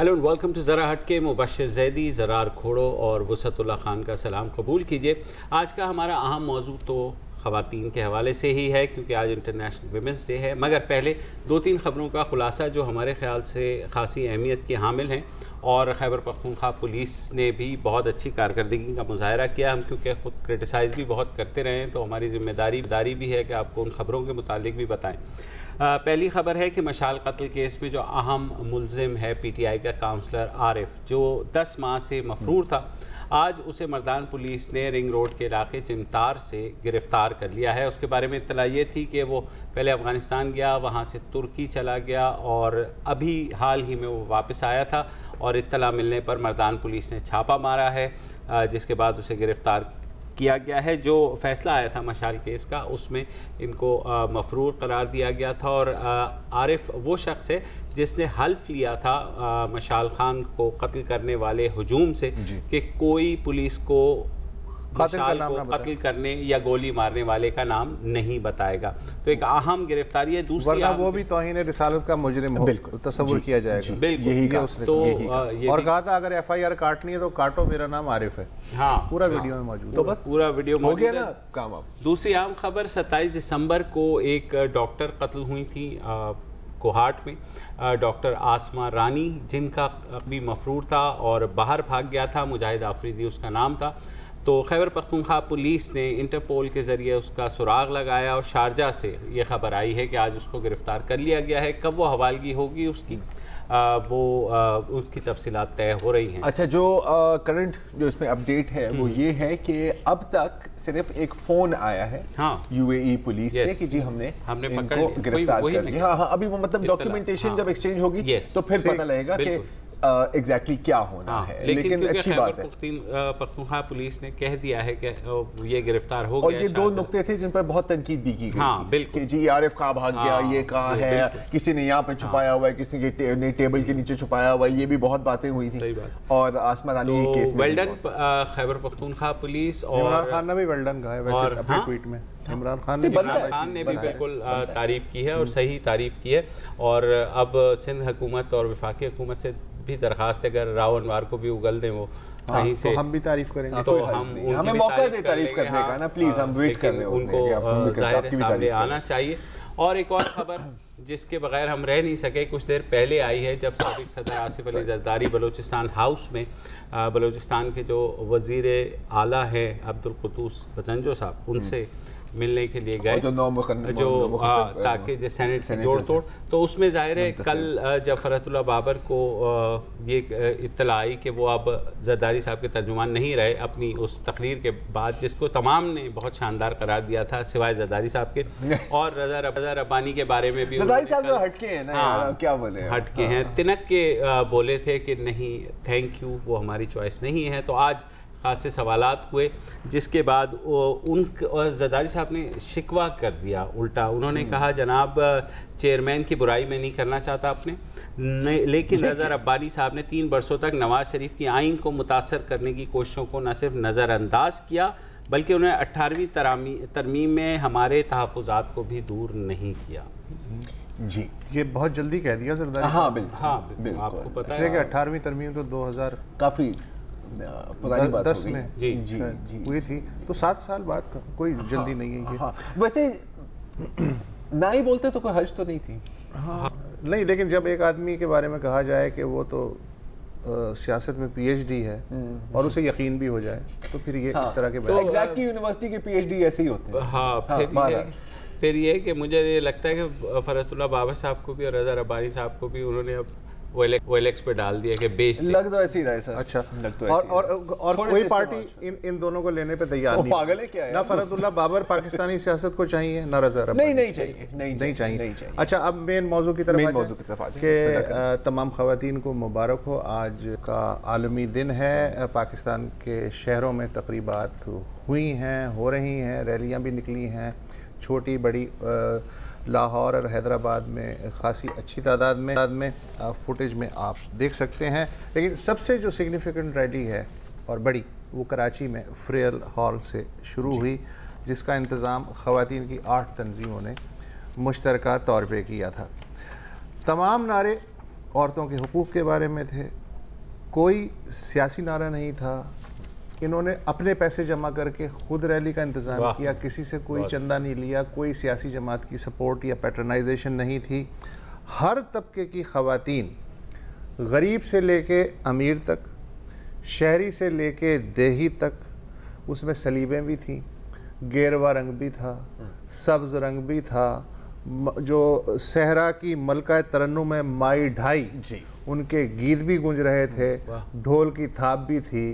Hello and welcome to ज़रा हटके। मुबश्शिर ज़ैदी, ज़रार खोड़ो और वसअतुल्लाह खान का सलाम कबूल कीजिए। आज का हमारा अहम मौजू तो ख़वातीन के हवाले से ही है, क्योंकि आज इंटरनेशनल वुमेंस डे है। मगर पहले दो तीन ख़बरों का खुलासा जो हमारे ख़्याल से ख़ासी अहमियत के हामिल हैं, और खैबर पख्तूनख्वा पुलिस ने भी बहुत अच्छी कारकर्दगी का मुजाहरा किया। हम क्योंकि ख़ुद क्रिटिसाइज़ भी बहुत करते रहे हैं, तो हमारी ज़िम्मेदारी भी है कि आपको उन ख़बरों के मुतालिक भी बताएँ। पहली ख़बर है कि मशाल कत्ल केस में जो अहम मुलजिम है PTI का काउंसलर आरिफ, जो 10 माह से मफरूर था, आज उसे मर्दान पुलिस ने रिंग रोड के इलाके चिमतार से गिरफ़्तार कर लिया है। उसके बारे में इत्तला ये थी कि वो पहले अफ़गानिस्तान गया, वहाँ से तुर्की चला गया और अभी हाल ही में वो वापस आया था, और इत्तला मिलने पर मर्दान पुलिस ने छापा मारा है, जिसके बाद उसे गिरफ़्तार किया गया है। जो फ़ैसला आया था मशाल केस का, उसमें इनको मफरूर करार दिया गया था। और आरिफ वो शख्स है जिसने हल्फ लिया था मशाल खान को कत्ल करने वाले हुजूम से कि कोई पुलिस को कत्ल करने या गोली मारने वाले का नाम नहीं बताएगा। तो एक अहम गिरफ्तारी है। दूसरी, वो भी तौहीन रिसालत का मुजरिम हो, तस्वुर किया जाएगा। बिल्कुल, यही कहा उसने, तो और कहा था अगर FIR काटनी है तो काटो, मेरा नाम आरिफ है। हाँ, पूरा वीडियो में मौजूद, तो बस पूरा वीडियो हो गया ना काम। अब दूसरी अहम खबर, 27 दिसंबर को एक डॉक्टर कत्ल हुई थी कोहाट में, डॉक्टर आसमा रानी, जिनका अभी मफरूर था और बाहर भाग गया था। मुजाहिद आफरीदी उसका नाम था। तो खैबर पख्तूनख्वा पुलिस ने इंटरपोल के ज़रिए उसका सुराग लगाया और शारजा से ये खबर आई है कि आज उसको गिरफ़्तार कर लिया गया है। कब वो हवालगी होगी उसकी, उसकी तफसीलात तय हो रही हैं। अच्छा, जो करंट जो इसमें अपडेट है वो ये है कि अब तक सिर्फ एक फ़ोन आया है UAE पुलिस से कि जी हमने इनको गिरफ्तार कर लिया। हाँ, अभी वो मतलब डॉक्यूमेंटेशन जब एक्सचेंज होगी तो फिर पता लगेगा कि एग्जैक्टली क्या होना है। लेकिन अच्छी बात है, पख्तूनख्वा पुलिस ने कह दिया है कि ये गिरफ्तार हो गया। और ये दो नुक्ते थे जिन पर बहुत तनकीद भी की गई थी कि जी आरिफ कहाँ भाग गया, ये कहाँ है, किसी ने यहाँ पे छुपाया हुआ है, किसी ने टेबल के नीचे छुपाया हुआ है, ये भी बहुत बातें हुई थी। और आसमा रानी के केस में वेल्डन खैबर पख्तूनख्वा पुलिस, और इमरान खान ने भी वेल्डन कहा है वैसे अपने ट्वीट में। इमरान खान ने भी बिल्कुल तारीफ की है और सही तारीफ की है। और अब सिंध हुकूमत और वफाकी हुकूमत से भी दरखास्त है, अगर राव अनवार को भी उगल दें वो कहीं से, तो हम भी तारीफ करेंगे। तो हमें मौका दे तारीफ करने का ना, प्लीज हम वेट कर रहे हैं, उनको ज़ाहिर सामने आना चाहिए। और एक और खबर जिसके बगैर हम रह नहीं सके, कुछ देर पहले आई है, जब साबिक सदर आसिफ अली जरदारी बलूचिस्तान हाउस में बलूचिस्तान के जो वज़ीर आला हैं अब्दुल कुद्दूस बजंजो साहब, उनसे मिलने के लिए गए, जो ताकि सेनेट से जोड़ तोड़। तो उसमें ज़ाहिर है कल जब फ़रहतुल्लाह बाबर को ये इत्तला आई कि वो अब जरदारी साहब के तर्जुमान नहीं रहे अपनी उस तकरीर के बाद, जिसको तमाम ने बहुत शानदार करार दिया था सिवाय जरदारी साहब के, और रज़ा रब्बानी के बारे में भी जरदारी साहब तो हटके हैं ना, क्या बोले, हटके हैं, तिनक के बोले थे कि नहीं थैंक यू, वो हमारी चॉइस नहीं है। तो आज खास से सवालात हुए, जिसके बाद उन जरदारी साहब ने शिकवा कर दिया उल्टा। उन्होंने कहा जनाब चेयरमैन की बुराई मैं नहीं करना चाहता अपने, लेकिन रज़ा रब्बानी साहब ने 3 बरसों तक नवाज शरीफ की आइन को मुतासर करने की कोशिशों को न सिर्फ नज़रअंदाज किया, बल्कि उन्हें 18वीं तरमीम में हमारे तहफ़्फ़ुज़ात को भी दूर नहीं किया। जी, ये बहुत जल्दी कह दिया जरदारी। हाँ बिल्कुल, आपको पता है कि 18वीं तरमीम तो 2000 काफ़ी 10 में जी हुई थी, तो 7 साल बाद का कोई जल्दी नहीं है ये। हाँ, वैसे ना ही बोलते तो कोई हर्ज तो नहीं थी। हाँ, नहीं, लेकिन जब एक आदमी के बारे में कहा जाए कि वो तो सियासत में PhD है और उसे यकीन भी हो जाए, तो फिर ये इस तरह के एग्जैक्ट की यूनिवर्सिटी के PhD ऐसे ही होते हैं। हाँ, फिर ये कि मुझे ये लगता है कि फ़रहतुल्लाह बाबर साहब को भी और रज़ा रब्बानी साहब को भी उन्होंने अब OLX पे डाल दिया कि बेच लग तो ऐसे ही रहा है सर। अच्छा, और कोई पार्टी इन दोनों को लेने पे तैयार नहीं। पागल है क्या है? ना फ़रहतुल्लाह बाबर पाकिस्तानी सियासत को चाहिए, ना रज़ा रब्बानी नहीं चाहिए। अच्छा, अब मेन मौजू की तरफ आ जाए कि तमाम ख़वातीन को मुबारक हो। आज का आलमी दिन है। पाकिस्तान के शहरों में तकरीबात हुई हैं, हो रही हैं, रैलियाँ भी निकली हैं, छोटी बड़ी। लाहौर और हैदराबाद में ख़ासी अच्छी तादाद में फुटेज में आप देख सकते हैं। लेकिन सबसे जो सिग्निफिकेंट रैली है और बड़ी, वो कराची में फ्रेयल हॉल से शुरू हुई, जिसका इंतज़ाम ख़वातीन की 8 तंजीमों ने मुश्तरका तौर पे किया था। तमाम नारे औरतों के हुकूक के बारे में थे, कोई सियासी नारा नहीं था। इन्होंने अपने पैसे जमा करके खुद रैली का इंतज़ाम किया, किसी से कोई चंदा नहीं लिया, कोई सियासी जमात की सपोर्ट या पैट्रनाइजेशन नहीं थी। हर तबके की ख़वातीन, गरीब से लेके अमीर तक, शहरी से लेके देही तक, उसमें सलीबें भी थीं, गेरवा रंग भी था, सब्ज़ रंग भी था, जो सहरा की मलका तरन्नुम में माई ढाई जी उनके गीत भी गूंज रहे थे, ढोल की थाप भी थी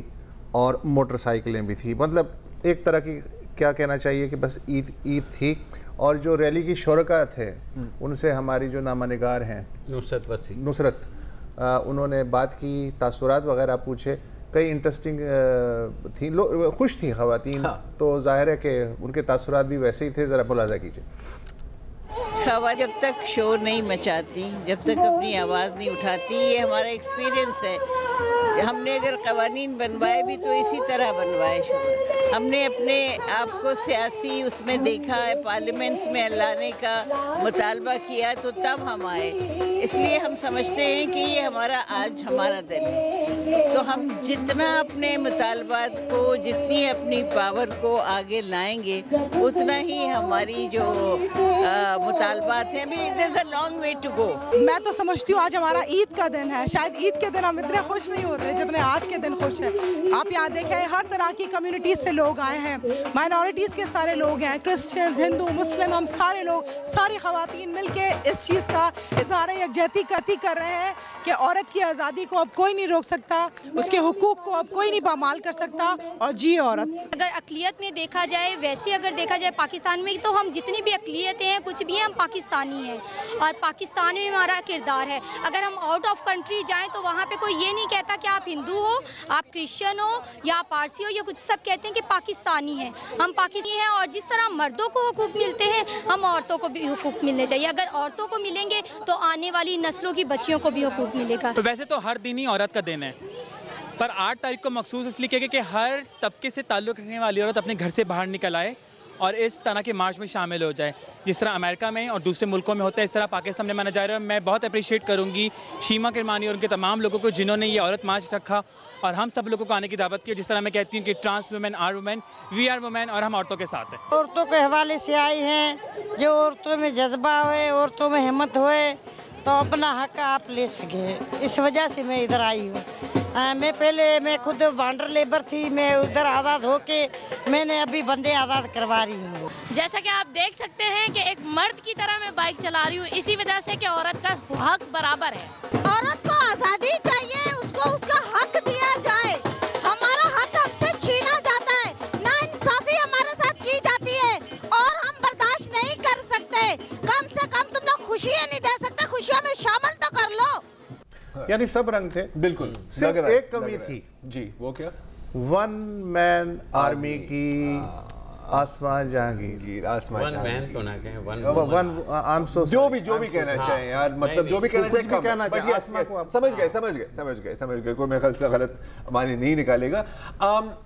और मोटरसाइकिलें भी थी। मतलब एक तरह की क्या कहना चाहिए कि बस ईद थी। और जो रैली की शुरका थे उनसे हमारी जो नामानिगार हैं नुसरत, उन्होंने बात की, तासुरात वगैरह पूछे, कई इंटरेस्टिंग थी, खुश थी ख़वातीन। हाँ। तो जाहिर है कि उनके तासुरात भी वैसे ही थे। ज़रा मुलाज़ा कीजिए। ख़वातीन जब तक शोर नहीं मचाती, जब तक अपनी आवाज़ नहीं उठाती, ये हमारा एक्सपीरियंस है। हमने अगर क़वानीन बनवाए भी तो इसी तरह बनवाए। हमने अपने आप को सियासी उसमें देखा है, पार्लियामेंट्स में लाने का मुतालबा किया, तो तब हम आए। इसलिए हम समझते हैं कि ये आज हमारा दिन है। तो हम जितना अपने मुतालबात को, जितनी अपनी पावर को आगे लाएंगे, उतना ही हमारी जो मुतालबात हैं, अभी there is a long way to go. मैं तो समझती हूँ आज हमारा ईद का दिन है। शायद ईद के दिन हम इतने खुश नहीं होते जितने आज के दिन खुश हैं। आप यहाँ देखें, हर तरह की कम्युनिटीज़ से लोग आए हैं, माइनॉरिटीज़ के सारे लोग हैं, क्रिश्चियंस, हिंदू, मुस्लिम, हम सारे लोग, सारी ख़वातीन मिलके इस चीज़ का इज़हार यकजहती कर रहे हैं कि औरत की आज़ादी को अब कोई नहीं रोक सकता, उसके हुकूक को अब कोई नहीं पामाल कर सकता, और जी औरत। अगर अक़लियत में देखा जाए, वैसे अगर देखा जाए पाकिस्तान में, तो हम जितनी भी अक़लियतें हैं, कुछ भी हैं, हम पाकिस्तानी हैं और पाकिस्तान में हमारा किरदार है। अगर हम आउट ऑफ कंट्री जाएँ तो वहाँ पर कोई ये नहीं कहता कि आप हिंदू हो, आप क्रिश्चियन हो या पारसी हो या कुछ, सब कहते हैं कि पाकिस्तानी हैं। हम पाकिस्तानी हैं और जिस तरह मर्दों को हुकूक मिलते हैं, हम औरतों को भी हुकूक मिलने चाहिए। अगर औरतों को मिलेंगे तो आने वाली नस्लों की बच्चियों को भी हुकूक मिलेगा। तो वैसे तो हर दिन ही औरत का दिन है, पर 8 तारीख को मखसूस इसलिए किया कि हर तबके से ताल्लुक़ रखने वाली औरत अपने घर से बाहर निकल आए और इस तरह के मार्च में शामिल हो जाए। जिस तरह अमेरिका में और दूसरे मुल्कों में होता है, इस तरह पाकिस्तान में माना जा रहा है। मैं बहुत अप्रिशिएट करूँगी शीमा किरमानी और उनके तमाम लोगों को जिन्होंने ये औरत मार्च रखा और हम सब लोगों को आने की दावत की। जिस तरह मैं कहती हूँ कि trans women are women, we are women, और हम औरतों के साथ हैं। औरतों के हवाले से आई हैं, जो औरतों में जज्बा होए, औरतों में हिम्मत होए, तो अपना हक आप ले सके। इस वजह से मैं इधर आई हूँ। मैं खुद बांडर लेबर थी, मैं उधर आज़ाद होके मैंने अभी बंदे आज़ाद करवा रही हूँ। जैसा कि आप देख सकते हैं कि एक मर्द की तरह मैं बाइक चला रही हूँ, इसी वजह से कि औरत का हक बराबर है। औरत को आज़ादी चाहिए, उसको उसका हक दिया जाए। हमारा हक हमसे छीना जाता है, नाइंसाफी हमारे साथ की जाती है और हम बर्दाश्त नहीं कर सकते। कम से कम तुम लोग खुशियाँ नहीं दे सकते, खुशियों में शामिल तो कर लो। यानी सब रंग थे, बिल्कुल। सिर्फ एक कमी थी जी, वो क्या? वन मैन आर्मी की आसमान जहांगीर। वन मैन तो ना कहें, वन जो भी कहना चाहें यार, मतलब जो भी कहना चाहें, समझ गए। कोई मेरे ख्याल से गलत माने नहीं निकालेगा।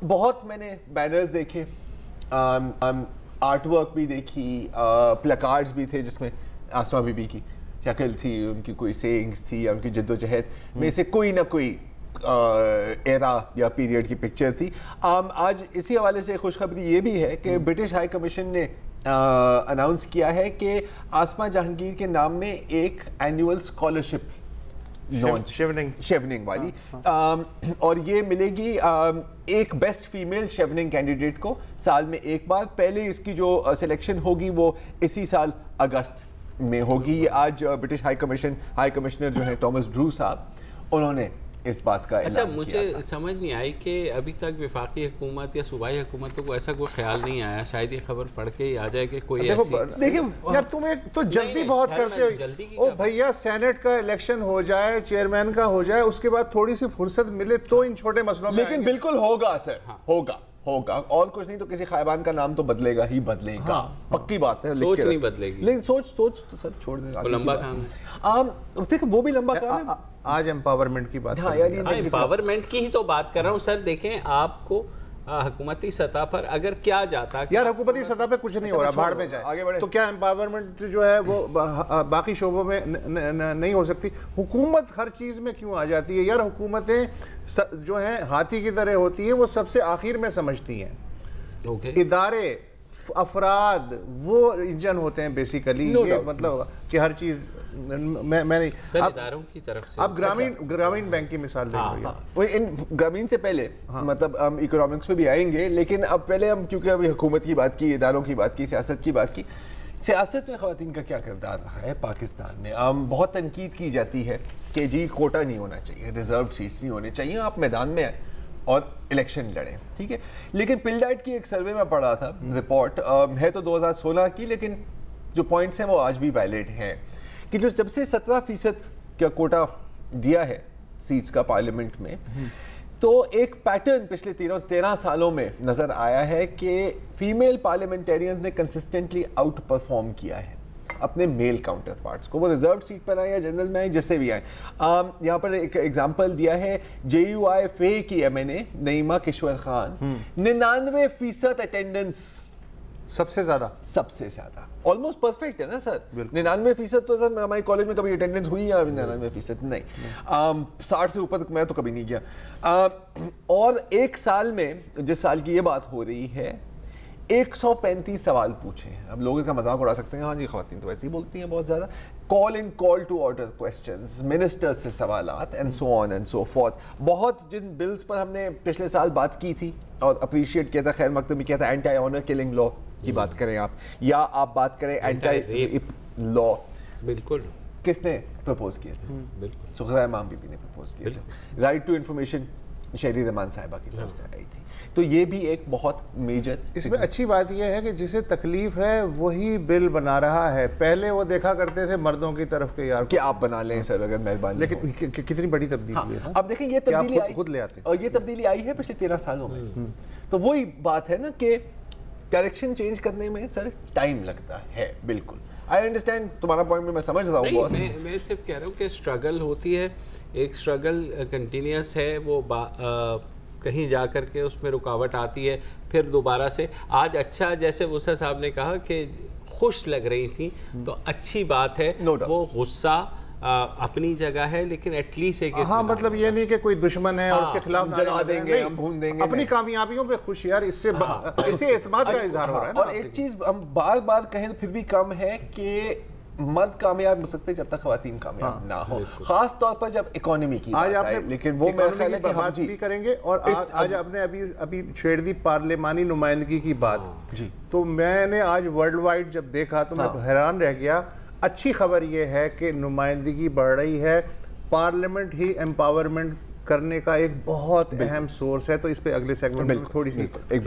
बहुत मैंने बैनर्स देखे, आर्ट वर्क भी देखी, प्लकार्ड्स भी थे जिसमें आसमा बीबी की शक्ल थी, उनकी कोई सेइंग्स थी या उनकी जद्दोजहद में से कोई ना कोई एरा या पीरियड की पिक्चर थी। आज इसी हवाले से खुशखबरी ये भी है कि ब्रिटिश हाई कमीशन ने अनाउंस किया है कि आसमा जहांगीर के नाम में एक एनुअल स्कॉलरशिप लॉन्च, शेवनिंग वाली, और ये मिलेगी एक बेस्ट फीमेल शेवनिंग कैंडिडेट को साल में एक बार। पहले इसकी जो सिलेक्शन होगी वो इसी साल अगस्त में होगी। आज ब्रिटिश हाई कमिश्नर जो है टॉमस ड्रू साहब, उन्होंने इस बात का अच्छा, मुझे समझ नहीं आई कि अभी तक वफाकी हुकूमत या सूबाई हुकूमतों को ऐसा कोई ख्याल नहीं आया। शायद ये खबर पढ़ के ही आ जाए कि कोई देखिए यार, तुम एक तो जल्दी बहुत करते हो। ओ भैया, सेनेट का इलेक्शन हो जाए, चेयरमैन का हो जाए, उसके बाद थोड़ी सी फुर्सत मिले तो इन छोटे मसलों में। लेकिन बिल्कुल होगा सर, होगा और कुछ नहीं तो किसी खायबान का नाम तो बदलेगा ही बदलेगा। पक्की बात है, सोच नहीं बदलेगी, लेकिन सोच तो सर छोड़ देगा। लंबा काम है, देखो वो भी लंबा काम है। आज एम्पावरमेंट की बात, हाँ यार, एम्पावरमेंट की ही तो बात कर रहा हूँ सर। देखें, आपको हुकूमती सतह पर अगर क्या जाता यार, हुकूमती सतह पे कुछ नहीं हो रहा, भाड़ में जाए आगे बढ़े, तो क्या एम्पावरमेंट जो है वो बाकी शोबों में नहीं हो सकती? हुकूमत हर चीज़ में क्यों आ जाती है यार? हुकूमतें जो हैं हाथी की तरह होती हैं, वो सबसे आखिर में समझती हैं। इदारे, अफराद वो इंजन होते हैं बेसिकली। ये मतलब कि हर चीज़ मैं इदारों की तरफ से। आप ग्रामीण बैंक की मिसाल दें। वो इन ग्रामीण से पहले मतलब हम इकोनॉमिक्स पे भी आएंगे, लेकिन अब पहले हम क्योंकि अभी हुकूमत की बात की, इदारों की बात की, सियासत की बात की, सियासत में ख़वातीन का क्या किरदार रहा है पाकिस्तान में? बहुत तनकीद की जाती है कि जी कोटा नहीं होना चाहिए, रिजर्व सीट्स नहीं होने चाहिए, आप मैदान में आए और इलेक्शन लड़ें, ठीक है। लेकिन पिलडाइट की एक सर्वे में पढ़ा था रिपोर्ट, है तो 2016 की, लेकिन जो पॉइंट्स हैं वो आज भी वैलिड हैं कि जो जब से 17% का कोटा दिया है सीट्स का पार्लियामेंट में, तो एक पैटर्न पिछले 13 सालों में नजर आया है कि फीमेल पार्लियामेंटेरियंस ने कंसिस्टेंटली आउट परफॉर्म किया है अपने मेल काउंटर पार्ट्स को, वो रिजर्व सीट पर आए या जनरल में आए, जिससे भी आए। यहाँ पर एक एग्जांपल दिया है JUIFA की MNA नईमा किश्वर खान, 99% अटेंडेंस, सबसे ज्यादा ऑलमोस्ट परफेक्ट है ना सर। 99% तो सर हमारे कॉलेज में कभी अटेंडेंस हुई है? 99% नहीं। 60 से ऊपर मैं तो कभी नहीं किया। और एक साल में, जिस साल की ये बात हो रही है, 135 सवाल पूछे हैं। अब लोग इसका मजाक उड़ा सकते हैं, हाँ जी ख़वातीन तो ऐसे ही बोलती हैं बहुत ज़्यादा। Call to order questions, ministers से सवालात and so on and so forth. बहुत जिन बिल्स पर हमने पिछले साल बात की थी और अप्रिशिएट किया था, खैर मकतब में किया था, एंटी ऑनर किलिंग लॉ की बात करें आप, या आप बात करें एंटी रेप लॉ, बिल्कुल किसने प्रपोज किए थे? बिल्कुल सुखराय इमाम बीबी ने प्रपोज किए थे। राइट टू इन्फॉर्मेशन शहरी रहमान साहिबा की तरफ से आई थी। तो ये भी एक बहुत मेजर, इसमें अच्छी बात यह है कि जिसे तकलीफ है वही बिल बना रहा है। पहले वो देखा करते थे मर्दों की तरफ के यार कि आप बना लें सर अगर मेहरबानी, लेकिन कितनी बड़ी तब्दीली हुई है। अब देखें ये तब्दीली आई, खुद ले आते, और ये तब्दीली आई है पिछले 13 सालों में। तो वही बात है ना कि डायरेक्शन चेंज करने में सर टाइम लगता है। बिल्कुल आई अंडरस्टैंड तुम्हारा पॉइंट भी, मैं समझ रहा हूँ बॉस। मैं सिर्फ कह रहा हूँ कि स्ट्रगल होती है, एक स्ट्रगल कंटिन्यूस है, वो कहीं जा कर के उसमें रुकावट आती है, फिर दोबारा से। आज अच्छा, जैसे वुसा साहब ने कहा कि खुश लग रही थी, तो अच्छी बात है। वो गुस्सा अपनी जगह है, लेकिन एटलीस्ट एक हाँ, मतलब ये नहीं कि कोई दुश्मन है और उसके खिलाफ जला देंगे, हम भून देंगे, अपनी कामयाबियों पे खुश यार, इससे एतमाद का इजहार हो रहा है। और एक चीज हम बार बार कहें तो फिर भी कम है कि मर्द कामयाब हो सकते जब तक खवातीन कामयाब ना हो, खास तौर पर जब इकोनॉमी की आज आपने, लेकिन वो मेरा ख्याल है कि हम भी करेंगे। और आज आपने अभी छेड़ दी पार्लिमानी नुमाइंदगी की बात जी, तो मैंने आज वर्ल्ड वाइड जब देखा तो मैं हैरान रह गया। अच्छी खबर ये है कि नुमाइंदगी बढ़ रही है, पार्लियामेंट ही एम्पावरमेंट करने का एक बहुत अहम सोर्स है। तो इस पे अगले सेगमेंट में थोड़ी सी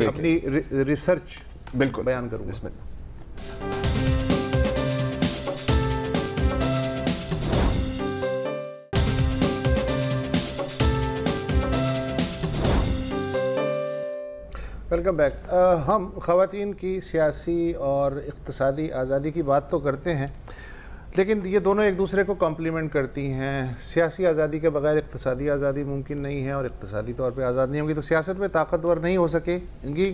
अपनी रिसर्च बिल्कुल बयान करूंगा इसमें। Welcome back. हम ख़वातीन की सियासी और इक़्तिसादी आज़ादी की बात तो करते हैं, लेकिन ये दोनों एक दूसरे को कॉम्प्लीमेंट करती हैं। सियासी आज़ादी के बगैर इक़्तिसादी आज़ादी मुमकिन नहीं है, और इक़्तिसादी तौर पे आज़ाद नहीं होगी तो सियासत में ताकतवर नहीं हो सकेंगी।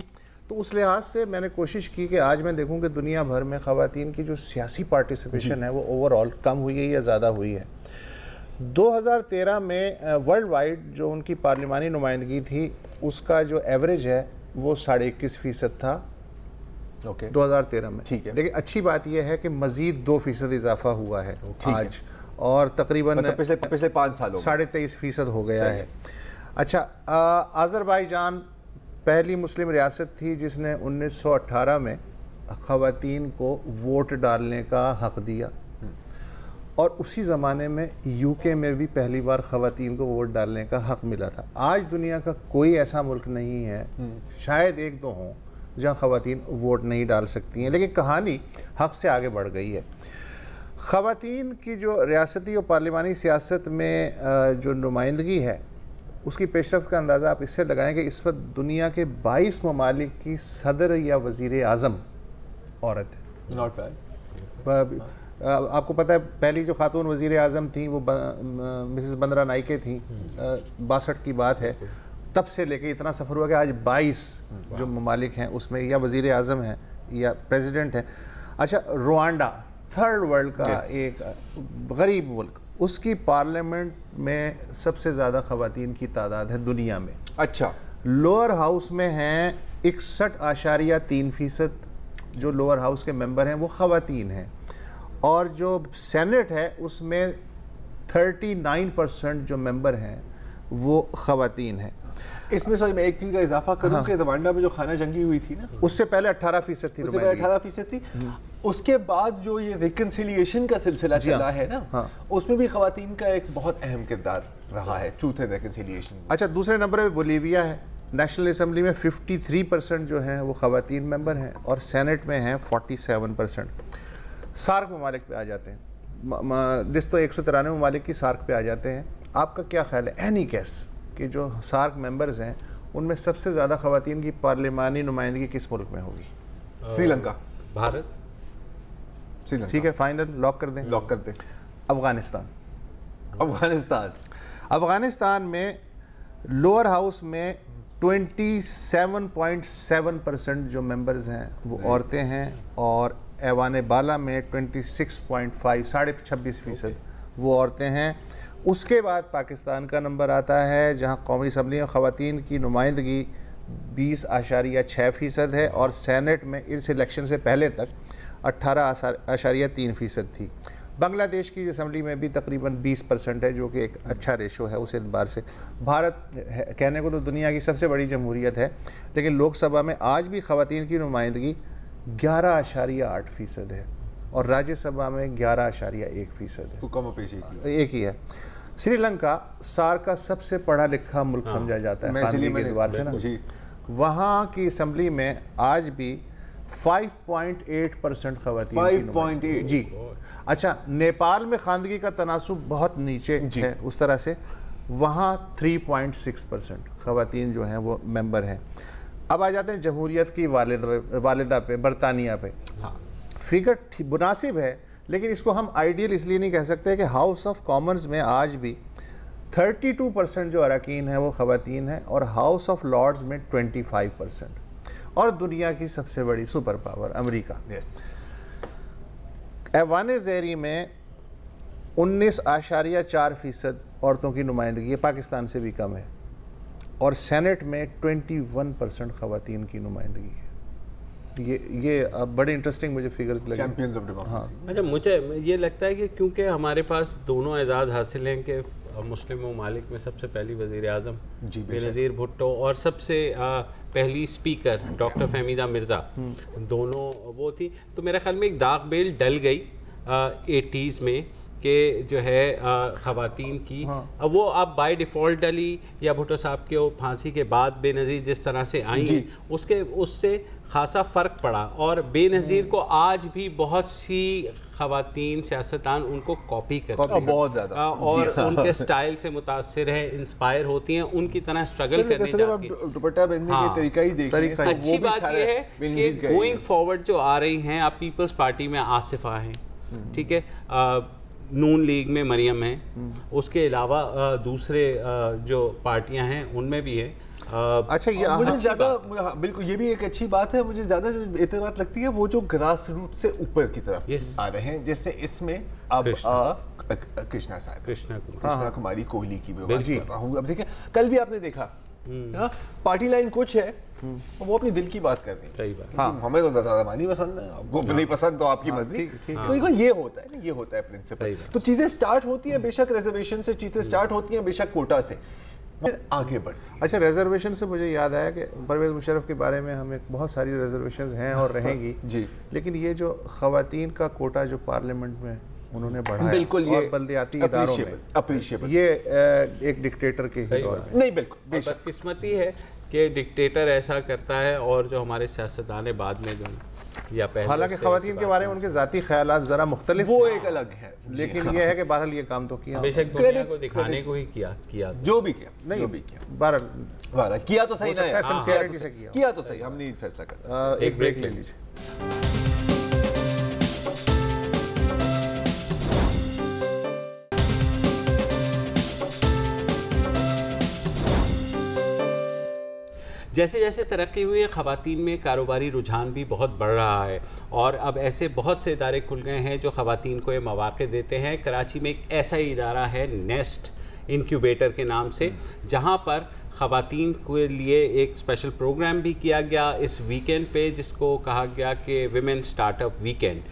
तो उस लिहाज से मैंने कोशिश की कि आज मैं देखूँ कि दुनिया भर में ख़वातीन की जो सियासी पार्टिसिपेशन है वो ओवरऑल कम हुई है या ज़्यादा हुई है। 2013 में वर्ल्ड वाइड जो उनकी पार्लिमानी नुमाइंदगी थी, उसका जो एवरेज है वो 21.5% था 2013 में। ठीक है, लेकिन अच्छी बात यह है कि मज़ीद 2% इजाफा हुआ है आज, और तकरीबन मतलब पिछले 5 सालों 23.5% हो गया है। अच्छा, अज़रबैजान पहली मुस्लिम रियासत थी जिसने 1918 में ख़वातीन को वोट डालने का हक़ दिया, और उसी ज़माने में यूके में भी पहली बार ख़वातीन को वोट डालने का हक़ मिला था। आज दुनिया का कोई ऐसा मुल्क नहीं है, शायद 1-2 हों, जहाँ ख़वातीन वोट नहीं डाल सकती हैं। लेकिन कहानी हक़ से आगे बढ़ गई है। ख़वातीन की जो रियासती और पार्लिमानी सियासत में जो नुमाइंदगी है, उसकी पेशरफ्त का अंदाज़ा आप इससे लगाएं कि इस वक्त दुनिया के 22 ममालिक की सदर या वज़ीर आज़म औरत है। Not bad. आपको पता है पहली जो खातून वज़ीर आज़म थी वो मिसेस बंदरा नाइके थी, 62 की बात है। तब से लेके इतना सफ़र हुआ कि आज 22 जो ममालिक हैं उसमें या वज़ीर आज़म हैं या प्रेसिडेंट हैं। अच्छा, रुआंडा थर्ड वर्ल्ड का एक गरीब मुल्क, उसकी पार्लियामेंट में सबसे ज़्यादा ख़वातीन की तादाद है दुनिया में। अच्छा, लोअर हाउस में हैं 61.3% जो लोअर हाउस के मेंबर हैं वो ख़वातीन हैं, और जो सेनेट है उसमें 39% जो मेंबर हैं वो ख़वातीन हैं। इसमें सॉरी मैं एक चीज़ का इजाफा करूं कि रवांडा में जो खाना जंगी हुई थी ना, उससे पहले 18% थी, उससे पहले 18% थी। उसके बाद जो ये रिकन्सिलिएशन का सिलसिला चला है ना, उसमें भी ख़वातीन का एक बहुत अहम किरदार रहा है, ट्रूथ एंड रिकन्सिलिएशन। अच्छा, दूसरे नंबर पे बोलीविया है। नेशनल असम्बली में 53% जो हैं वो ख़वातीन मेंबर हैं और सेनेट में हैं 47%। सार्क ममालिक पे आ जाते हैं, जिस तो 193 ममालिक की सार्क पे आ जाते हैं। आपका क्या ख्याल है, एनी गेस कि जो सार्क मेंबर्स हैं उनमें सबसे ज़्यादा ख़वातीन की पार्लिमानी नुमाइंदगी किस मुल्क में होगी? श्रीलंका, भारत, श्रीलंका। ठीक है, फाइनल लॉक कर दें? लॉक कर दें। अफ़गानिस्तान। अफ़गानिस्तान में लोअर हाउस में 27.7% जो मेंबर्स हैं वो औरतें हैं, और ऐवान बाला में 26.5 26% वो औरतें हैं। उसके बाद पाकिस्तान का नंबर आता है जहां कौमी असम्बली में ख़वातीन की नुमाइंदगी 20.6% है, और सेनेट में इस इलेक्शन से पहले तक 18.3% थी। बांग्लादेश की असम्बली में भी तकरीबन 20% है, जो कि एक अच्छा रेशो है उस एतबार से। भारत कहने को तो दुनिया की सबसे बड़ी जमहूरियत है, लेकिन लोकसभा में आज भी ख़वातीन की नुमाइंदगी 11.8% है, और राज्यसभा में 11.1% है, तो कम पेशी एक ही है। श्रीलंका सार्क का सबसे पढ़ा लिखा मुल्क समझा जाता है खानगी के एतबार से ना, वहाँ की असम्बली में आज भी 5.8% ख़वातीन। 5.8 जी। अच्छा, नेपाल में खानगी का तनासुब बहुत नीचे है उस तरह से, वहाँ 3.6% ख़वातीन जो हैं वो मेंबर हैं। अब आ जाते हैं जमहूरियत की वालिदा पे, बरतानिया पे। फिगर मुनासिब है, लेकिन इसको हम आइडियल इसलिए नहीं कह सकते कि हाउस ऑफ कॉमन्स में आज भी 32% जो अरकान हैं वो ख़वातीन हैं, और हाउस ऑफ लॉर्ड्स में 25%, और दुनिया की सबसे बड़ी सुपर पावर अमेरिका। ऐवान ज़ेरी में 19.4% औरतों की नुमाइंदगी है, पाकिस्तान से भी कम है, और सेनेट में 21% ख़वातीन की नुमाइंदगी है। ये अब बड़े इंटरेस्टिंग मुझे फिगर्स लगे। Champions of democracy. अच्छा, मुझे ये लगता है कि क्योंकि हमारे पास दोनों एजाज़ हासिल हैं कि मुस्लिम ममालिक में सबसे पहली वज़ीर आज़म बेनज़ीर भुट्टो और सबसे पहली स्पीकर डॉक्टर फहमीदा मिर्ज़ा, दोनों वो थी, तो मेरे ख्याल में एक दाग बेल डल गई 80s में कि जो है ख़वातीन की अब वो अब बाय डिफ़ॉल्ट डली, या भुट्टो साहब के फांसी के बाद बेनज़ीर जिस तरह से आई उससे खासा फ़र्क पड़ा, और बेनज़ीर को आज भी बहुत सी ख़वातीन सियासतदान उनको कॉपी करती हैं बहुत ज़्यादा, और उनके स्टाइल से मुतासिर है, इंस्पायर होती हैं, उनकी तरह स्ट्रगल करने जाती हैं। दुपट्टा पहनने के तरीका ही देखिए। अच्छी बात ये है कि गोइंग फॉरवर्ड जो आ रही हैं, आप पीपल्स पार्टी में आसिफा हैं, ठीक है, नून लीग में मरियम है, उसके अलावा दूसरे जो पार्टियां हैं उनमें भी है। अच्छा, ये मुझे ज़्यादा बिल्कुल ये भी एक अच्छी बात है। मुझे ज़्यादा जो एतबार लगती है वो जो ग्रास रूट से ऊपर की तरफ आ रहे हैं, जैसे इसमें अब कृष्णा साहब, कृष्णा कुमारी कोहली की मैं बात कर रहा हूँ। अब देखिए, कल भी आपने देखा पार्टी लाइन कुछ है, वो अपनी दिल की बात कर रही है। सही बात। हमें तो नज़ाराबानी पसंद है, आपको नहीं पसंद तो आपकी मर्जी। तो देखो ये होता है ना, ये होता है प्रिंसिपल। तो चीज़ें स्टार्ट होती हैं बेशक रिजर्वेशन से, चीज़ें स्टार्ट होती हैं बेशक कोटा से, फिर आगे बढ़। अच्छा, रिजर्वेशन से मुझे याद आया कि परवेज़ मुशर्रफ के बारे में हमें बहुत सारी रिजर्वेशंस हैं और रहेंगी जी, लेकिन ये जो ख़वातीन का कोटा जो पार्लियामेंट में उन्होंने बढ़ाया, बिल्कुल, ये बल्दियाती इदारों में अप्रिशिएबल, ये एक डिक्टेटर के ही दौर में नहीं, बिल्कुल बदकिस्मती है कि डिक्टेटर ऐसा करता है, और जो हमारे सियासतदान बाद में जो या पहले, हालांकि ख़वातीन के बारे में उनके ज़ाती ख़यालात ज़रा मुख्तलिफ, वो एक अलग है, लेकिन ये है कि बहरहाल ये काम तो किया, बेशक दुनिया को दिखाने को ही किया जो भी किया, नहीं जो भी किया, बहरहाल किया तो सही ना, सिंसियरिटी से किया तो सही, हम नहीं फैसला कर सकते। एक ब्रेक ले लीजिए। जैसे जैसे तरक्की हुई है ख़वातीन में कारोबारी रुझान भी बहुत बढ़ रहा है और अब ऐसे बहुत से इदारे खुल गए हैं जो ख़वातीन को ये मौक़े देते हैं। कराची में एक ऐसा ही इदारा है नेस्ट इनक्यूबेटर के नाम से, जहाँ पर ख़वातीन के लिए एक स्पेशल प्रोग्राम भी किया गया इस वीकेंड पे, जिसको कहा गया कि विमेन स्टार्टअप वीकेंड।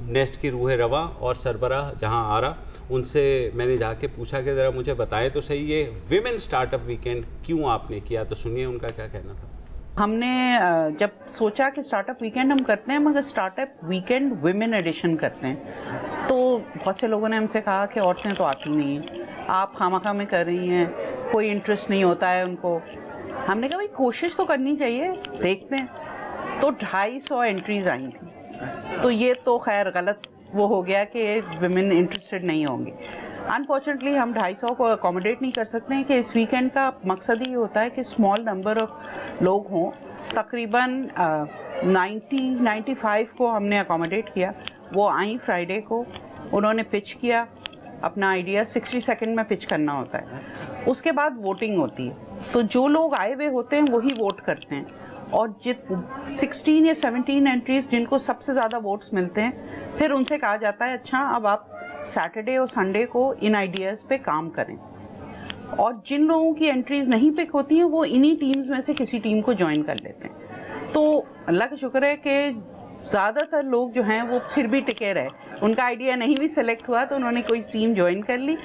नेस्ट की रूह रवा और सरबराह जहां आरा, उनसे मैंने जाके पूछा कि ज़रा मुझे बताएं तो सही ये विमेन स्टार्टअप वीकेंड क्यों आपने किया, तो सुनिए उनका क्या कहना था। हमने जब सोचा कि स्टार्टअप वीकेंड हम करते हैं, मगर स्टार्टअप वीकेंड विमेन एडिशन करते हैं, तो बहुत से लोगों ने हमसे कहा कि औरतें तो आती नहीं हैं, आप खामखा में कर रही हैं, कोई इंटरेस्ट नहीं होता है उनको। हमने कहा भाई कोशिश तो करनी चाहिए, देखते हैं। तो 250 एंट्रीज आई थी, तो ये तो खैर गलत वो हो गया कि विमेन इंटरेस्टेड नहीं होंगी। अनफॉर्चुनेटली हम 250 को अकोमोडेट नहीं कर सकते हैं कि इस वीकेंड का मकसद ही होता है कि स्मॉल नंबर ऑफ लोग हों। तकरीबन 95 को हमने अकोमोडेट किया। वो आई फ्राइडे को, उन्होंने पिच किया अपना आइडिया, 60 सेकंड में पिच करना होता है। उसके बाद वोटिंग होती है, तो जो लोग आए हुए होते हैं वही वोट करते हैं, और 16 या 17 एंट्रीज जिनको सबसे ज़्यादा वोट्स मिलते हैं, फिर उनसे कहा जाता है अच्छा अब आप सैटरडे और संडे को इन आइडियाज़ पे काम करें। और जिन लोगों की एंट्रीज नहीं पिक होती हैं वो इन्हीं टीम्स में से किसी टीम को ज्वाइन कर लेते हैं। तो अल्लाह का शुक्र है कि ज़्यादातर लोग जो हैं वो फिर भी टिके रहे, उनका आइडिया नहीं भी सिलेक्ट हुआ तो उन्होंने कोई टीम ज्वाइन कर ली।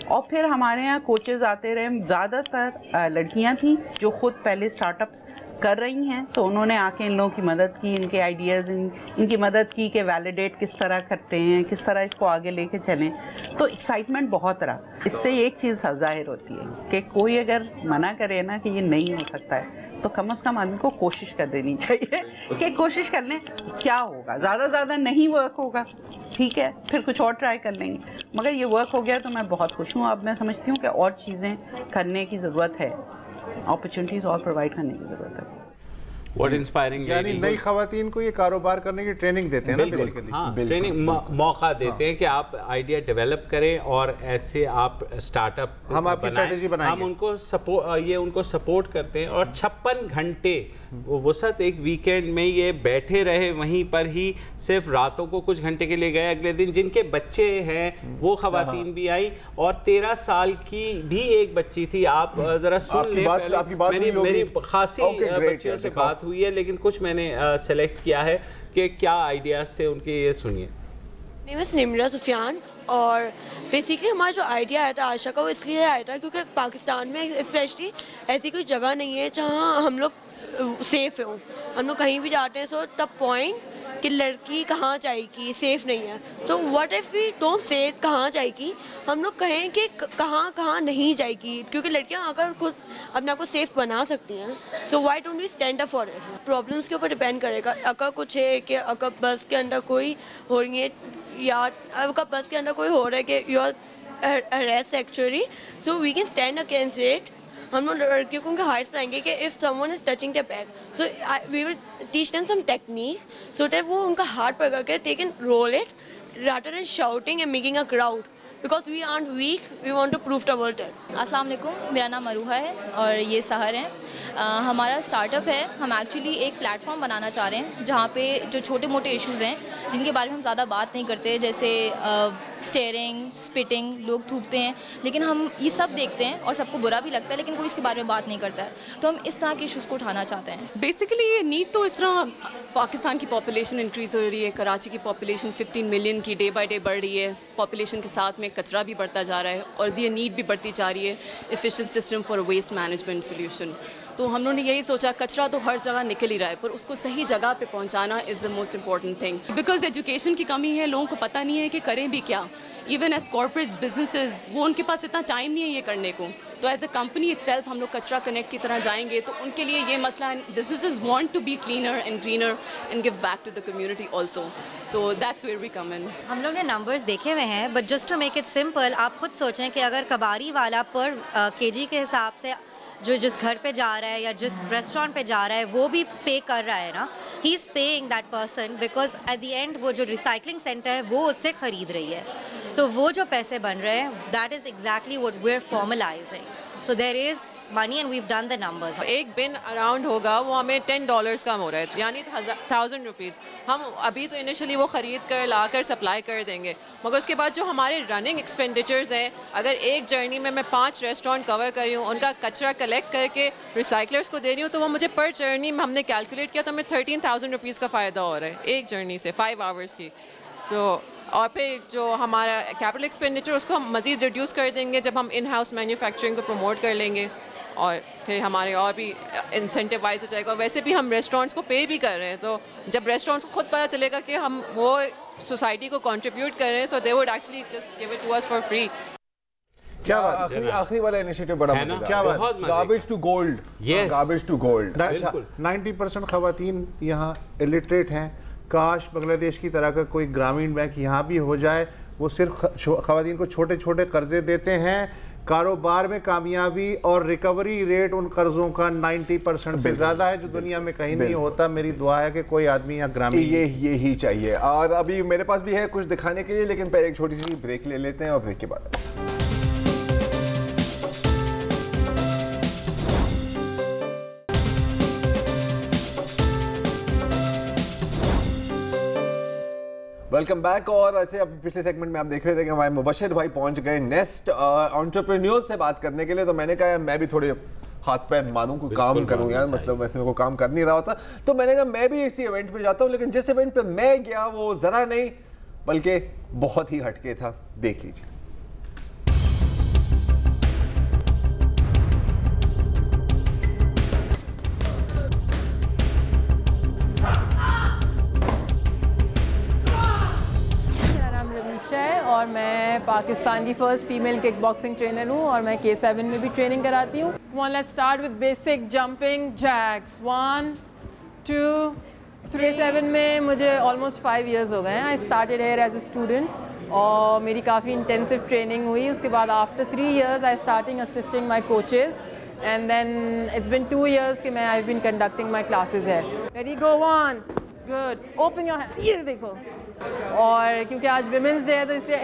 और फिर हमारे यहाँ कोचेज़ आते रहे, ज़्यादातर लड़कियाँ थीं जो ख़ुद पहले स्टार्टअप्स कर रही हैं, तो उन्होंने आके इन लोगों की मदद की, इनके आइडियाज़ इनकी मदद की कि वैलिडेट किस तरह करते हैं, किस तरह इसको आगे लेके चलें। तो एक्साइटमेंट बहुत रहा। इससे एक चीज़ ज़ाहिर होती है कि कोई अगर मना करे ना कि ये नहीं हो सकता है, तो कम से कम आदमी को कोशिश कर देनी चाहिए कि कोशिश कर लें, क्या होगा, ज़्यादा नहीं वर्क होगा ठीक है, फिर कुछ और ट्राई कर लेंगे, मगर ये वर्क हो गया तो मैं बहुत खुश हूँ। अब मैं समझती हूँ कि और चीज़ें करने की ज़रूरत है, अपॉर्चुनिटीज़ और प्रोवाइड करने की ज़रूरत है। What inspiring, यानी नई खवातीन को ये कारोबार करने की ट्रेनिंग देते हैं ना बेसिकली। हाँ, ट्रेनिंग मौका देते हैं कि आप आइडिया डेवलप करें और ऐसे आप स्टार्टअप हम आपकी स्ट्रेटेजी बनाएंगे, हम उनको सपोर्ट करते हैं। और 56 घंटे वसत एक वीकेंड में ये बैठे रहे वहीं पर ही, सिर्फ रातों को कुछ घंटे के लिए गए, अगले दिन जिनके बच्चे हैं वो खवातीन भी आई, और 13 साल की भी एक बच्ची थी। आप ज़रा सुन लें, मेरी खासी बच्चियों से बात हुई है, लेकिन कुछ मैंने सेलेक्ट किया है कि क्या आइडियाज़ थे उनके, ये सुनिए। नेम इज़ निम्रा सुफियान, और बेसिकली हमारा जो आइडिया आया था आशा का, वो इसलिए आया था क्योंकि पाकिस्तान में स्पेशली ऐसी कोई जगह नहीं है जहाँ हम लोग सेफ़ हों। हम लोग कहीं भी जाते हैं सो तब पॉइंट कि लड़की कहाँ जाएगी, सेफ़ नहीं है, तो what if we don't say कहाँ जाएगी, हम लोग कहें कि कहाँ नहीं जाएगी, क्योंकि लड़कियाँ अगर खुद अपने आप को सेफ़ बना सकती हैं तो why don't we stand up for it. Problems के ऊपर डिपेंड करेगा। अगर कुछ है कि अगर बस के अंदर कोई हो रही है, या अगर बस के अंदर कोई हो रहा है कि you are harassed sexually, so we can stand against it. हम लोग लड़कियों को उनके हाइट्स पढ़ाएंगे कि if someone is touching the back, so we will teach them some technique so that वो उनका हाथ पकड़ के they can roll it rather than shouting and making a crowd, because we aren't weak, we want to prove the world that। अस्सलाम वालेकुम, मेरा नाम मरूहा है और ये सहर है। हमारा स्टार्टअप है। हम एक्चुअली एक प्लेटफॉर्म बनाना चाह रहे हैं जहाँ पे जो छोटे मोटे इश्यूज़ हैं जिनके बारे में हम ज़्यादा बात नहीं करते, जैसे स्टेयरिंग, स्पिटिंग, लोग थूकते हैं, लेकिन हम ये सब देखते हैं और सबको बुरा भी लगता है, लेकिन कोई इसके बारे में बात नहीं करता है। तो हम इस तरह के इश्यूज़ को उठाना चाहते हैं। बेसिकली ये नीड तो इस तरह, पाकिस्तान की पॉपुलेशन इंक्रीज़ हो रही है, कराची की पॉपुलेशन 15 मिलियन की डे बाय डे बढ़ रही है, पॉपुलेशन के साथ में कचरा भी बढ़ता जा रहा है और ये नीड भी बढ़ती जा रही है efficient system for waste management solution. तो हम लोगों ने यही सोचा, कचरा तो हर जगह निकल ही रहा है, पर उसको सही जगह पे पहुंचाना is the most important thing, because education की कमी है, लोगों को पता नहीं है कि करें भी क्या। इवन एज कॉर्पोरेट्स, बिजनेसेस, वो उनके पास इतना टाइम नहीं है ये करने को। तो एज अ कंपनी इटसेल्फ हम लोग कचरा कनेक्ट की तरह जाएंगे तो उनके लिए ये मसला है। Businesses want to be cleaner and greener and give back to the community also, तो that's where we come in. हम लोग ने नंबर्स देखे हुए हैं, but just to make it simple, आप खुद सोचें कि अगर कबाड़ी वाला पर केजी के हिसाब से जो जिस घर पे जा रहा है या जिस रेस्टोरेंट पे जा रहा है वो भी पे कर रहा है ना, he is paying that person, because at the end वो जो रिसाइकलिंग सेंटर है वो उससे ख़रीद रही है। तो वो जो पैसे बन रहे हैं, that is exactly what we are formalising. So there is money and we've done the numbers. एक बिन अराउंड होगा वो हमें $10 का हो रहा है, यानी 1000 रुपीज़। हम अभी तो इनिशियली वो ख़रीद कर ला कर सप्लाई कर देंगे, मगर उसके बाद जो हमारे रनिंग एक्सपेंडिचर्स हैं, अगर एक जर्नी में मैं 5 रेस्टोरेंट कवर कर रही हूँ, उनका कचरा कलेक्ट करके रिसाइकलर्स को दे रही हूँ, तो वो मुझे पर जर्नी में हमने कैलकुलेट किया तो हमें 13,000 रुपीज़ का फ़ायदा हो रहा है एक जर्नी से 5 आवर्स की। तो और फिर जो हमारा कैपिटल एक्सपेंडिचर उसको हम मज़ीद रिड्यूस कर देंगे जब हम इन हाउस मैन्युफैक्चरिंग को प्रमोट कर लेंगे, और फिर हमारे और भी इंसेंटिवाइज हो जाएगा। वैसे भी हम रेस्टोरेंट्स को पे भी कर रहे हैं, तो जब रेस्टोरेंट्स को खुद पता चलेगा कि हम वो सोसाइटी को कंट्रीब्यूट कर रहे हैं, so they would actually just give it to us for free. क्या बात है, आखिरी वाला इनिशिएटिव बड़ा मजेदार, क्या बात, garbage to gold. Garbage to gold. 90% खवातीन यहाँ इलिटरेट हैं। काश बांग्लादेश की तरह का कोई ग्रामीण बैंक यहाँ भी हो जाए। वो सिर्फ खवातीन को छोटे छोटे कर्जे देते हैं, कारोबार में कामयाबी और रिकवरी रेट उन कर्जों का 90% से ज़्यादा है, जो दुनिया में कहीं नहीं होता। मेरी दुआ है कि कोई आदमी यहाँ ग्रामीण ये ही चाहिए। और अभी मेरे पास भी है कुछ दिखाने के लिए, लेकिन पहले एक छोटी सी ब्रेक ले लेते हैं और ब्रेक के बाद वेलकम बैक। और अच्छा, अब पिछले सेगमेंट में आप देख रहे थे कि हमारे मुबशिर भाई पहुंच गए नेस्ट एंटरप्रेन्योर्स से बात करने के लिए। तो मैंने कहा मैं भी थोड़े हाथ पैर मारूं, कोई काम करूं यार, मतलब वैसे मेरे को काम कर नहीं रहा होता, तो मैंने कहा मैं भी इसी इवेंट पे जाता हूं। लेकिन जिस इवेंट पे मैं गया वो जरा नहीं बल्कि बहुत ही हटके था। देख लीजिए। और मैं पाकिस्तान की first female kick boxing trainer हूँ और मैं K7 में भी ट्रेनिंग कराती हूँ। Let's start with basic jumping jacks. 1 2 3। K7 में मुझे ऑलमोस्ट 5 इयर्स हो गए हैं। I started here as a student और मेरी काफ़ी इंटेंसिव ट्रेनिंग हुई। उसके बाद after 3 years I starting assisting my coaches and then it's been 2 years कि मैं I been conducting my classes है। Ready go 1 good open your hand. ये देखो। और क्योंकि आज विमेंस डे है तो इसलिए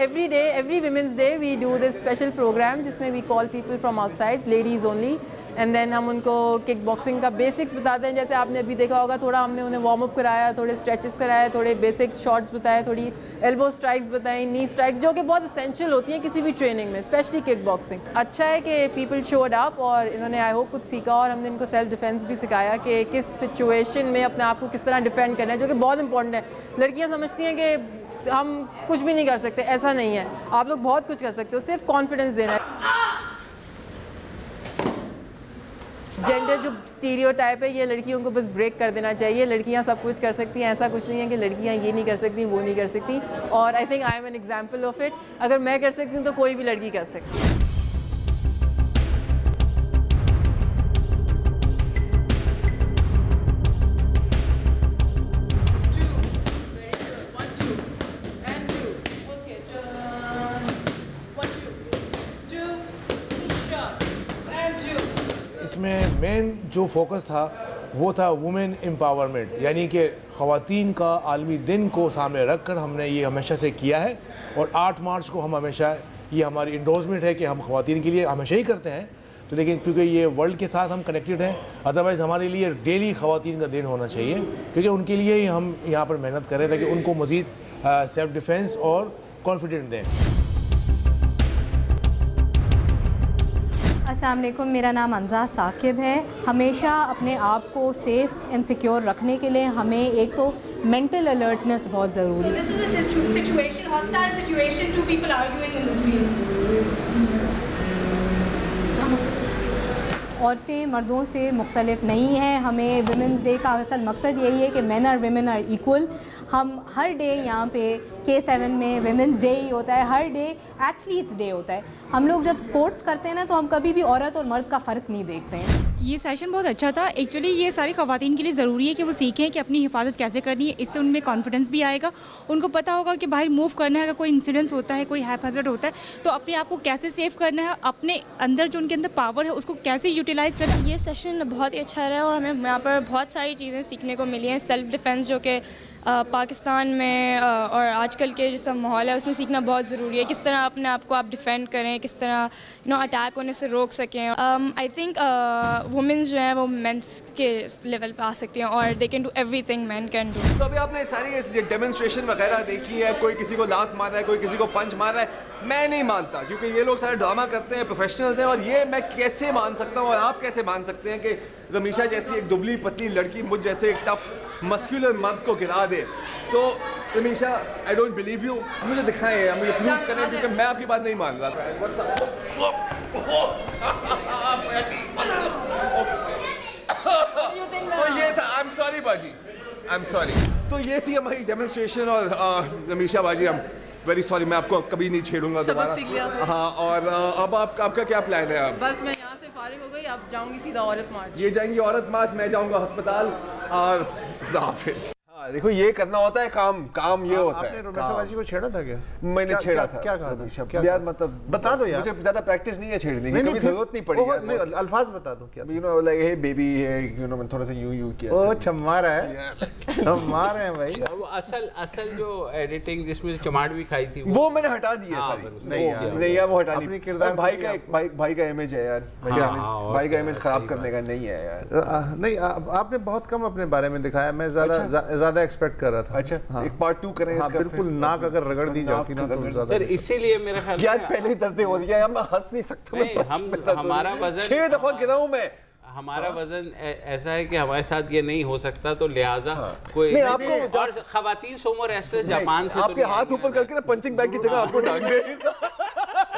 every Women's Day we do this special programme जिसमें we call people from outside, ladies only, and then हम उनको किक बॉक्सिंग का बेसिक्स बताते हैं। जैसे आपने अभी देखा होगा, थोड़ा हमने उन्हें वार्म अप कराया, थोड़े स्ट्रेचेस कराए, थोड़े बेसिक शॉट्स बताए, थोड़ी एल्बो स्ट्राइक्स बताई, नी स्ट्राइक्स, जो कि बहुत एसेंशियल होती हैं किसी भी ट्रेनिंग में, स्पेशली किक बॉक्सिंग। अच्छा है कि पीपल शोड अप और इन्होंने आई होप कुछ सीखा, और हमने इनको सेल्फ डिफेंस भी सिखाया कि किस सिचुएशन में अपने आप को किस तरह डिफेंड करना है, जो कि बहुत इंपॉर्टेंट है। लड़कियाँ समझती हैं कि हम कुछ भी नहीं कर सकते, ऐसा नहीं है, आप लोग बहुत कुछ कर सकते हो, सिर्फ कॉन्फिडेंस देना है। जेंडर जो स्टीरियोटाइप है ये लड़कियों को बस ब्रेक कर देना चाहिए। लड़कियां सब कुछ कर सकती हैं, ऐसा कुछ नहीं है कि लड़कियां ये नहीं कर सकती वो नहीं कर सकती। और I think I am an example of it. अगर मैं कर सकती हूँ तो कोई भी लड़की कर सकती है। इसमें मेन जो फोकस था वो था वुमेन एम्पावरमेंट, यानी कि ख़वातीन का आलमी दिन को सामने रख कर हमने ये हमेशा से किया है। और 8 मार्च को हम हमेशा, ये हमारी इंडोर्समेंट है कि हम ख़वातीन के लिए हमेशा ही करते हैं। तो लेकिन क्योंकि ये वर्ल्ड के साथ हम कनेक्टेड हैं, अदरवाइज़ हमारे लिए डेली ख़वातीन का दिन होना चाहिए, क्योंकि उनके लिए ही हम यहाँ पर मेहनत करें ताकि उनको मज़ीद सेल्फ डिफेंस और कॉन्फिडेंट दें। अस्सलाम वालेकुम, मेरा नाम अंजा साकिब है। हमेशा अपने आप को सेफ़ एंड सिक्योर रखने के लिए हमें एक तो मेंटल अलर्टनेस बहुत ज़रूरी है। औरतें मर्दों से मुख्तलिफ नहीं हैं। हमें वुमेंस डे का असल मकसद यही है कि मेन और वुमेन आर इक्वल। हम हर डे यहाँ पे K7 में वुमेंस डे ही होता है, हर डे एथलीट्स डे होता है। हम लोग जब स्पोर्ट्स करते हैं ना तो हम कभी भी औरत और मर्द का फ़र्क नहीं देखते हैं। ये सेशन बहुत अच्छा था। एक्चुअली ये सारी ख़वातीन के लिए ज़रूरी है कि वो सीखें कि अपनी हिफाजत कैसे करनी है। इससे उनमें कॉन्फिडेंस भी आएगा, उनको पता होगा कि बाहर मूव करना है, अगर कोई इंसिडेंस होता है, कोई हैफाजत होता है तो अपने आप को कैसे सेव करना है, अपने अंदर जो उनके अंदर पावर है उसको कैसे यूटिलाइज़ करना है। ये सेशन बहुत ही अच्छा रहा और हमें यहाँ पर बहुत सारी चीज़ें सीखने को मिली हैं। सेल्फ डिफेंस जो कि पाकिस्तान में और आजकल के जो सब माहौल है उसमें सीखना बहुत ज़रूरी है। किस तरह अपने आप को आप डिफेंड करें, किस तरह अटैक होने से रोक सकें। आई थिंक वुमेन्स जो हैं वो मेंस के लेवल पे आ सकती हैं और they can do everything man can do. तो अभी आपने सारी डेमोन्स्ट्रेशन वगैरह देखी है, कोई किसी को लात मार रहा है, कोई किसी को पंच मार रहा है। मैं नहीं मानता, क्योंकि ये लोग सारे ड्रामा करते हैं, प्रोफेशनल्स हैं, और ये मैं कैसे मान सकता हूँ और आप कैसे मान सकते हैं कि रमीशा जैसी एक दुबली पतली लड़की मुझ जैसे एक टफ मस्कुलर मर्द को गिरा दे। तो रमीशा, आई डोंट बिलीव यू, मुझे दिखाएं, मुझे प्रूव करें, क्योंकि मैं आपकी बात नहीं मान रहा था। तो ये था, आई एम सॉरी बाजी, आई एम सॉरी। तो ये थी हमारी डेमोन्स्ट्रेशन, और रमीशा बाजी, हम वेरी सॉरी, मैं आपको कभी नहीं छेड़ूंगा दोबारा। हाँ, और अब आपका क्या प्लान है? अब बस मैं यहाँ से फारिग हो गई, अब जाऊंगी सीधा औरत मार्च। ये जाएंगी औरत मार्च, मैं जाऊंगा अस्पताल, और खुदा हाफिज़। देखो ये करना होता है काम ये होता है। आपने रमीशा बाजी को छेड़ा था क्या? मैंने छेड़ा था। क्या कहा? यार मतलब बता दो यार, मुझे ज्यादा प्रैक्टिस नहीं है छेड़ने की, कभी जरूरत नहीं पड़ी यार। नहीं, अल्फाज बता दो क्या? You know like hey baby है, यू नो, मैं थोड़ा सा यूं किया। ओ चम्मा रहा है, चम्मा रहे हैं भाई। वो असल जो एडिटिंग जिसमें चमाट भी खाई थी वो मैंने हटा दी है सारी। नहीं यार, वो हटा दी। किरदार भाई का इमेज है यार, भाई का इमेज खराब करने का नहीं है यार। नहीं, आपने बहुत कम अपने बारे में दिखाया, मैं ज्यादा एक्सपेक्ट कर रहा था। अच्छा, एक पार्ट 2 करें इसका। बिल्कुल, नाक अगर रगड़ दी जाती ना तो ज्यादा। सर इसीलिए मेरा ख्याल यार पहले ही दर्द हो रही है, मैं हंस नहीं सकता। हमारा वजन 6 दफा गिरा हूं मैं। हमारा वजन ऐसा है कि हमारे साथ ये नहीं हो सकता, तो लिहाजा कोई नहीं, आपको और खवातीन सोमो रेस्लर्स जापान से आपके हाथ ऊपर करके ना पंचिंग बैग की जगह आपको डाल दे।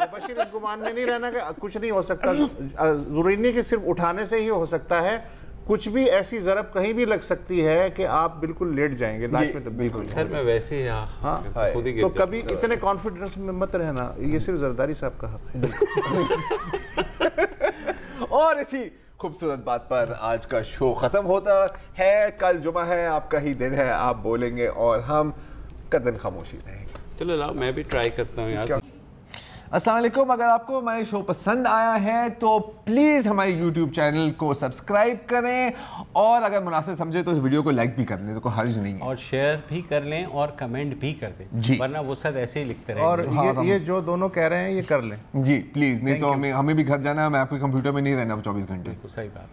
बशीर, इस गुमान में नहीं रहना कि कुछ नहीं हो सकता। जरूरी नहीं कि सिर्फ उठाने से ही हो सकता है, कुछ भी ऐसी जरब कहीं भी लग सकती है कि आप बिल्कुल लेट जाएंगे लाश में। तो बिल्कुल सर मैं वैसे ही खुद ही तो कभी इतने कॉन्फिडेंस में मत रहना, ये सिर्फ जरदारी साहब का हक है। और इसी खूबसूरत बात पर आज का शो खत्म होता है। कल जुमा है, आपका ही दिन है, आप बोलेंगे और हम कदन खामोशी रहेंगे। चलो लाओ, मैं भी ट्राई करता हूँ यार। अस्सलाम वालेकुम। अगर आपको हमारे शो पसंद आया है तो प्लीज़ हमारे YouTube चैनल को सब्सक्राइब करें, और अगर मुनासिब समझे तो इस वीडियो को लाइक भी कर लें, तो कोई हर्ज नहीं है, और शेयर भी कर लें और कमेंट भी कर दें, वरना वो सब ऐसे ही लिखते रहेंगे। और ये जो दोनों कह रहे हैं ये कर लें जी प्लीज़, नहीं तो हमें भी घर जाना है, मैं आपके कंप्यूटर में नहीं रहना 24 घंटे। सही बात।